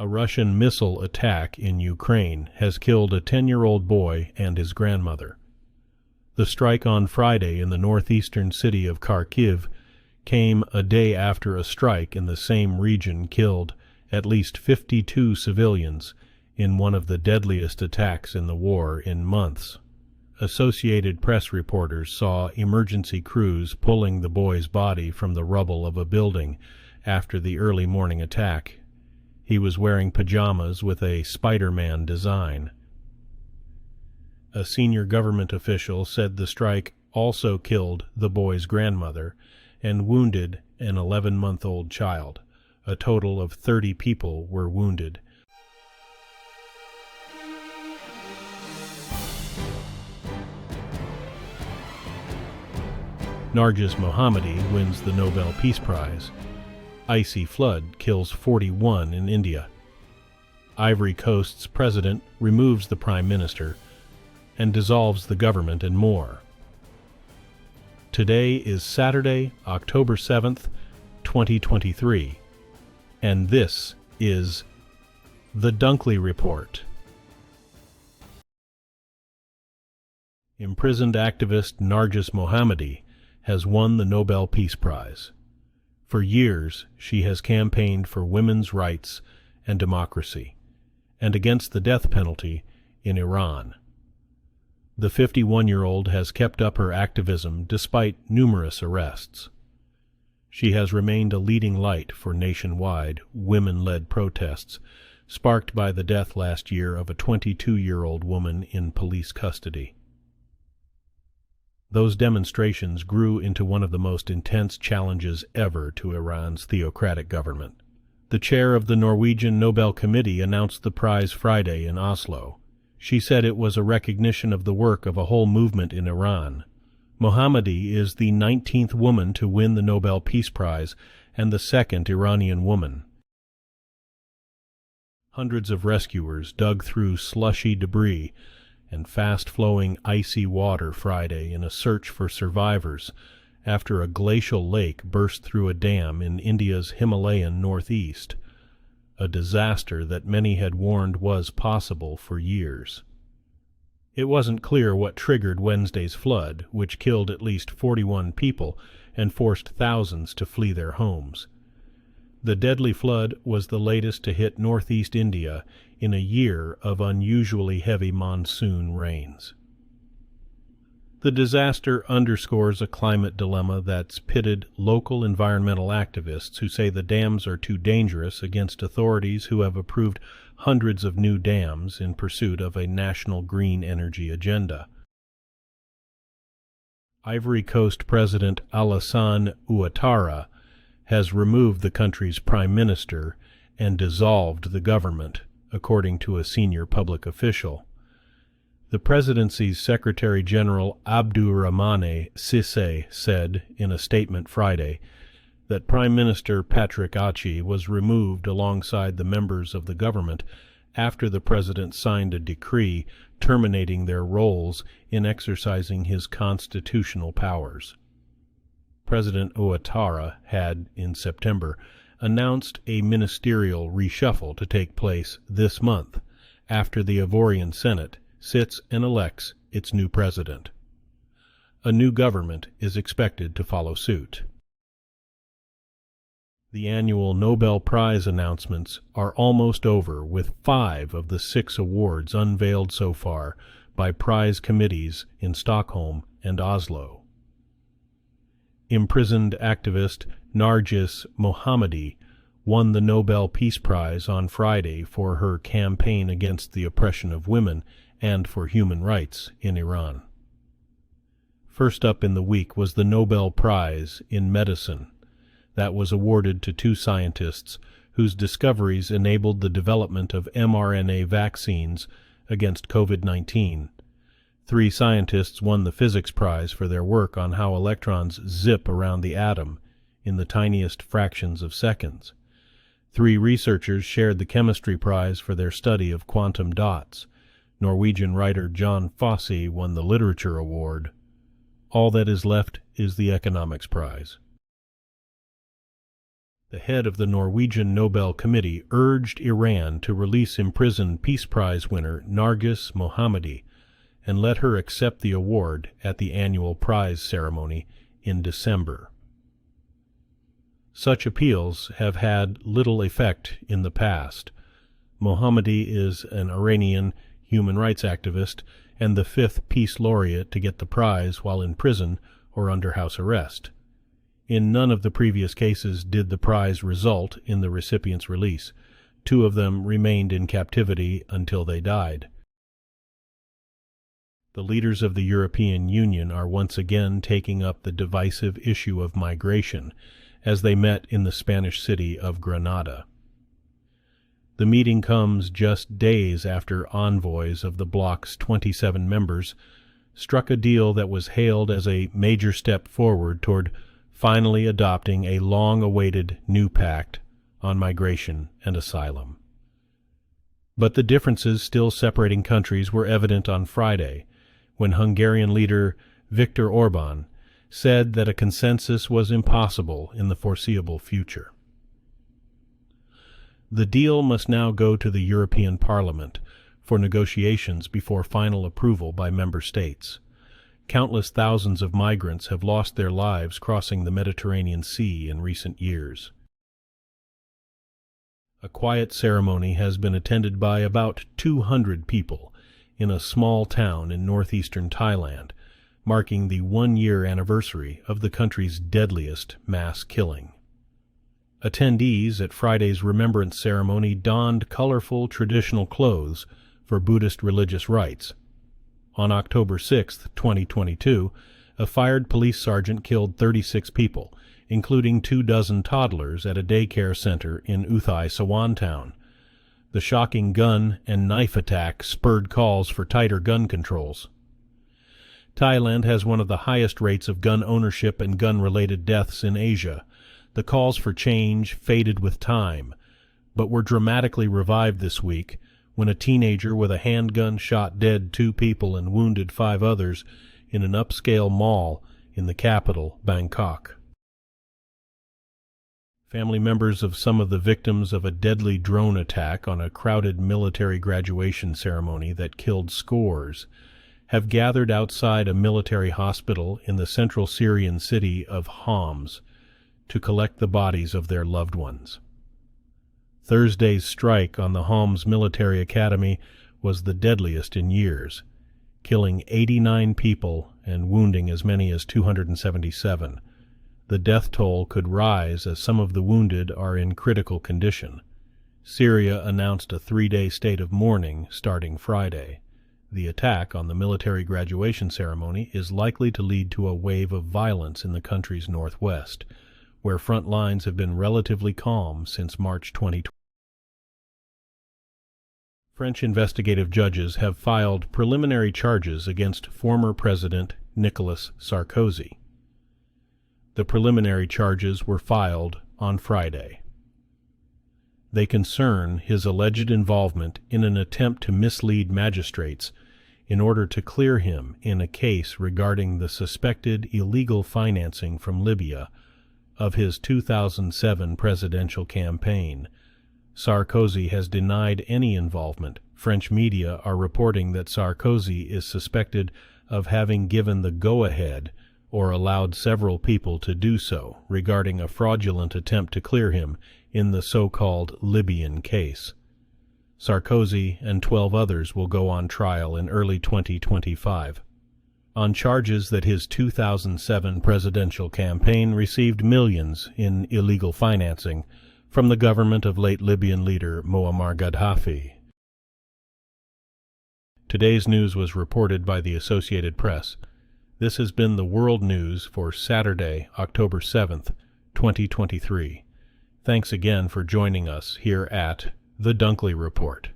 A Russian missile attack in Ukraine has killed a 10-year-old boy and his grandmother. The strike on Friday in the northeastern city of Kharkiv came a day after a strike in the same region killed at least 52 civilians in one of the deadliest attacks in the war in months. Associated Press reporters saw emergency crews pulling the boy's body from the rubble of a building after the early morning attack. He was wearing pajamas with a Spider-Man design. A senior government official said the strike also killed the boy's grandmother and wounded an 11-month-old child. A total of 30 people were wounded. Narges Mohammadi wins the Nobel Peace Prize. Icy flood kills 41 in India. Ivory Coast's president removes the prime minister and dissolves the government, and more. Today is Saturday, October 7th, 2023, and this is the Dunkley Report. Imprisoned activist Narges Mohammadi has won the Nobel Peace Prize. For years, she has campaigned for women's rights and democracy, and against the death penalty in Iran. The 51-year-old has kept up her activism despite numerous arrests. She has remained a leading light for nationwide, women-led protests, sparked by the death last year of a 22-year-old woman in police custody. Those demonstrations grew into one of the most intense challenges ever to Iran's theocratic government. The chair of the Norwegian Nobel Committee announced the prize Friday in Oslo. She said it was a recognition of the work of a whole movement in Iran. Mohammadi is the 19th woman to win the Nobel Peace Prize and the second Iranian woman. Hundreds of rescuers dug through slushy debris and fast-flowing icy water Friday in a search for survivors after a glacial lake burst through a dam in India's Himalayan northeast, a disaster that many had warned was possible for years. It wasn't clear what triggered Wednesday's flood, which killed at least 41 people and forced thousands to flee their homes. The deadly flood was the latest to hit northeast India in a year of unusually heavy monsoon rains. The disaster underscores a climate dilemma that's pitted local environmental activists who say the dams are too dangerous against authorities who have approved hundreds of new dams in pursuit of a national green energy agenda. Ivory Coast President Alassane Ouattara has removed the country's prime minister and dissolved the government, according to a senior public official. The presidency's Secretary-General Abdourahmane Cissé said in a statement Friday that Prime Minister Patrick Achi was removed alongside the members of the government after the president signed a decree terminating their roles in exercising his constitutional powers. President Ouattara had, in September, announced a ministerial reshuffle to take place this month after the Ivorian Senate sits and elects its new president. A new government is expected to follow suit. The annual Nobel Prize announcements are almost over, with 5 of the 6 awards unveiled so far by prize committees in Stockholm and Oslo. Imprisoned activist Narges Mohammadi won the Nobel Peace Prize on Friday for her campaign against the oppression of women and for human rights in Iran. First up in the week was the Nobel Prize in Medicine. That was awarded to 2 scientists whose discoveries enabled the development of mRNA vaccines against COVID-19. 3 scientists won the Physics Prize for their work on how electrons zip around the atom in the tiniest fractions of seconds. 3 researchers shared the Chemistry Prize for their study of quantum dots. Norwegian writer John Fosse won the Literature Award. All that is left is the Economics Prize. The head of the Norwegian Nobel Committee urged Iran to release imprisoned Peace Prize winner Narges Mohammadi and let her accept the award at the annual prize ceremony in December. Such appeals have had little effect in the past. Mohammadi is an Iranian human rights activist and the fifth peace laureate to get the prize while in prison or under house arrest. In none of the previous cases did the prize result in the recipient's release. 2 of them remained in captivity until they died. The leaders of the European Union are once again taking up the divisive issue of migration as they met in the Spanish city of Granada. The meeting comes just days after envoys of the bloc's 27 members struck a deal that was hailed as a major step forward toward finally adopting a long-awaited new pact on migration and asylum. But the differences still separating countries were evident on Friday, when Hungarian leader Viktor Orbán said that a consensus was impossible in the foreseeable future. The deal must now go to the European Parliament for negotiations before final approval by member states. Countless thousands of migrants have lost their lives crossing the Mediterranean Sea in recent years. A quiet ceremony has been attended by about 200 people in a small town in northeastern Thailand, marking the 1-year anniversary of the country's deadliest mass killing. Attendees at Friday's remembrance ceremony donned colorful traditional clothes for Buddhist religious rites. On October 6, 2022, a fired police sergeant killed 36 people, including 24 toddlers at a daycare center in Uthai Sawan town. The shocking gun and knife attack spurred calls for tighter gun controls. Thailand has one of the highest rates of gun ownership and gun-related deaths in Asia. The calls for change faded with time, but were dramatically revived this week when a teenager with a handgun shot dead 2 people and wounded 5 others in an upscale mall in the capital, Bangkok. Family members of some of the victims of a deadly drone attack on a crowded military graduation ceremony that killed scores have gathered outside a military hospital in the central Syrian city of Homs to collect the bodies of their loved ones. Thursday's strike on the Homs Military Academy was the deadliest in years, killing 89 people and wounding as many as 277. The death toll could rise as some of the wounded are in critical condition. Syria announced a 3-day state of mourning starting Friday. The attack on the military graduation ceremony is likely to lead to a wave of violence in the country's northwest, where front lines have been relatively calm since March 2020. French investigative judges have filed preliminary charges against former President Nicolas Sarkozy. The preliminary charges were filed on Friday. They concern his alleged involvement in an attempt to mislead magistrates in order to clear him in a case regarding the suspected illegal financing from Libya of his 2007 presidential campaign. Sarkozy has denied any involvement. French media are reporting that Sarkozy is suspected of having given the go-ahead or allowed several people to do so regarding a fraudulent attempt to clear him in the so-called Libyan case. Sarkozy and 12 others will go on trial in early 2025 on charges that his 2007 presidential campaign received millions in illegal financing from the government of late Libyan leader Muammar Gaddafi. Today's news was reported by the Associated Press. This has been the World News for Saturday, October 7th, 2023. Thanks again for joining us here at The Dunkley Report.